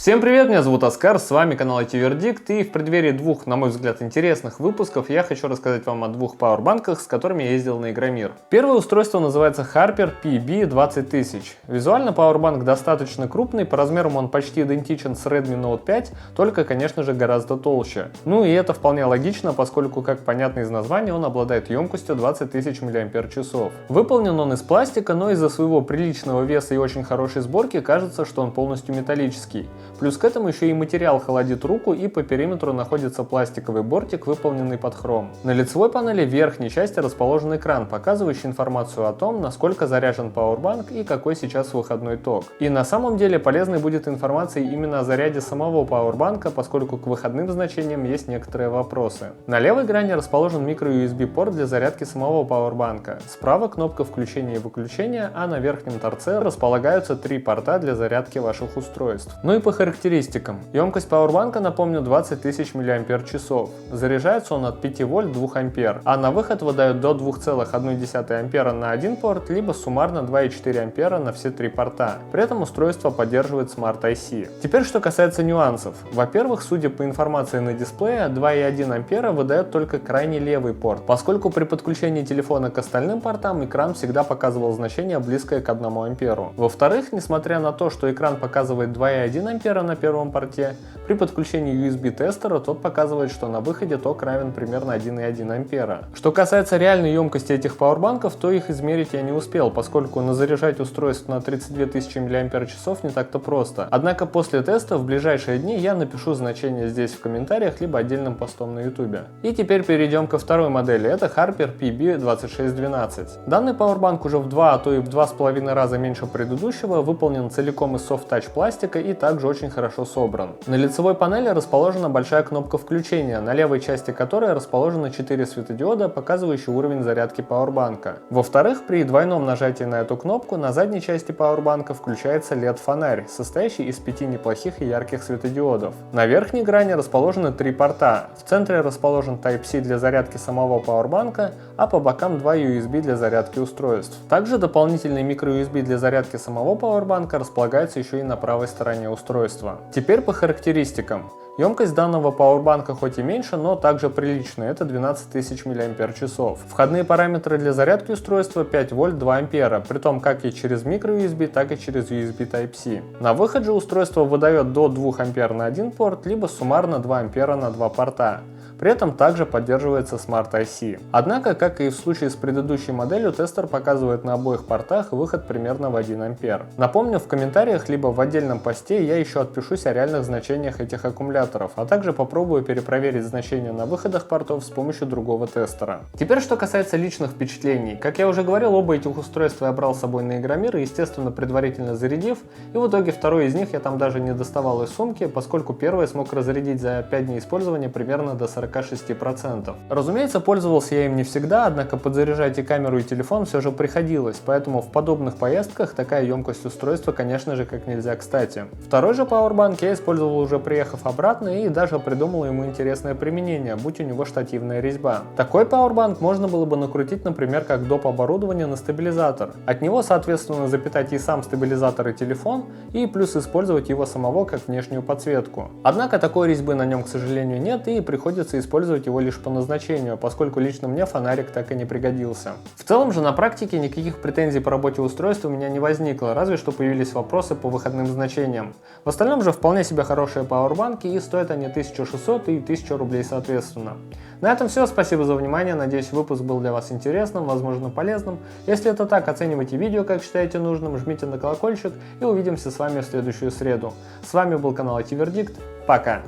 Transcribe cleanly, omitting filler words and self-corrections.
Всем привет, меня зовут Оскар, с вами канал IT Вердикт, и в преддверии двух, на мой взгляд, интересных выпусков я хочу рассказать вам о двух пауэрбанках, с которыми я ездил на Игромир. Первое устройство называется Harper PB20000. Визуально пауэрбанк достаточно крупный, по размерам он почти идентичен с Redmi Note 5, только, конечно же, гораздо толще. Ну и это вполне логично, поскольку, как понятно из названия, он обладает емкостью 20 тысяч мАч. Выполнен он из пластика, но из-за своего приличного веса и очень хорошей сборки кажется, что он полностью металлический. Плюс к этому еще и материал холодит руку, и по периметру находится пластиковый бортик, выполненный под хром. На лицевой панели в верхней части расположен экран, показывающий информацию о том, насколько заряжен пауэрбанк и какой сейчас выходной ток. И на самом деле полезной будет информация именно о заряде самого пауэрбанка, поскольку к выходным значениям есть некоторые вопросы. На левой грани расположен micro-USB порт для зарядки самого пауэрбанка. Справа кнопка включения и выключения, а на верхнем торце располагаются три порта для зарядки ваших устройств. Ну и по характеристикам. Емкость пауэрбанка, напомню, 20 тысяч мАч. Заряжается он от 5 вольт 2 ампер, а на выход выдает до 2,1 ампера на один порт, либо суммарно 2,4 ампера на все три порта. При этом устройство поддерживает Smart IC. Теперь, что касается нюансов. Во-первых, судя по информации на дисплее, 2,1 ампера выдает только крайне левый порт, поскольку при подключении телефона к остальным портам экран всегда показывал значение, близкое к 1 амперу. Во-вторых, несмотря на то, что экран показывает 2,1 ампера на первом порте, при подключении USB тестера тот показывает, что на выходе ток равен примерно 1,1 ампера. Что касается реальной емкости этих пауэрбанков, то их измерить я не успел, поскольку назаряжать устройство на 32 тысячи мАч не так-то просто. Однако после теста в ближайшие дни я напишу значение здесь в комментариях, либо отдельным постом на YouTube. И теперь перейдем ко второй модели, это Harper PB2612. Данный пауэрбанк уже в 2, а то и в 2,5 раза меньше предыдущего, выполнен целиком из soft-touch пластика и также очень хорошо собран. На лицевой панели расположена большая кнопка включения, на левой части которой расположено 4 светодиода, показывающие уровень зарядки пауэрбанка. Во-вторых, при двойном нажатии на эту кнопку на задней части пауэрбанка включается LED-фонарь, состоящий из 5 неплохих и ярких светодиодов. На верхней грани расположены 3 порта. В центре расположен Type-C для зарядки самого пауэрбанка, а по бокам 2 USB для зарядки устройств. Также дополнительный micro-USB для зарядки самого пауэрбанка располагается еще и на правой стороне устройства. Теперь по характеристикам. Емкость данного пауэрбанка хоть и меньше, но также приличная, это 12 тысяч мАч. Входные параметры для зарядки устройства 5 вольт 2 ампера, притом как и через micro-USB, так и через USB Type-C. На выход же устройство выдает до 2 ампер на один порт, либо суммарно 2 ампера на два порта. При этом также поддерживается Smart IC. Однако, как и в случае с предыдущей моделью, тестер показывает на обоих портах выход примерно в 1 ампер. Напомню, в комментариях либо в отдельном посте я еще отпишусь о реальных значениях этих аккумуляторов, а также попробую перепроверить значения на выходах портов с помощью другого тестера. Теперь, что касается личных впечатлений. Как я уже говорил, оба этих устройства я брал с собой на Игромир, естественно, предварительно зарядив, и в итоге второй из них я там даже не доставал из сумки, поскольку первый смог разрядить за 5 дней использования примерно до 46%. Разумеется, пользовался я им не всегда, однако подзаряжать и камеру, и телефон все же приходилось, поэтому в подобных поездках такая емкость устройства, конечно же, как нельзя кстати. Второй же пауэрбанк я использовал уже приехав обратно и даже придумал ему интересное применение, будь у него штативная резьба. Такой пауэрбанк можно было бы накрутить, например, как доп. Оборудование на стабилизатор. От него, соответственно, запитать и сам стабилизатор, и телефон, и плюс использовать его самого как внешнюю подсветку. Однако такой резьбы на нем, к сожалению, нет, и приходится использовать его лишь по назначению, поскольку лично мне фонарик так и не пригодился. В целом же на практике никаких претензий по работе устройства у меня не возникло, разве что появились вопросы по выходным значениям. В остальном же вполне себе хорошие пауэрбанки, и стоят они 1600 и 1000 рублей соответственно. На этом все, спасибо за внимание, надеюсь, выпуск был для вас интересным, возможно полезным. Если это так, оценивайте видео как считаете нужным, жмите на колокольчик и увидимся с вами в следующую среду. С вами был канал IT Вердикт, пока!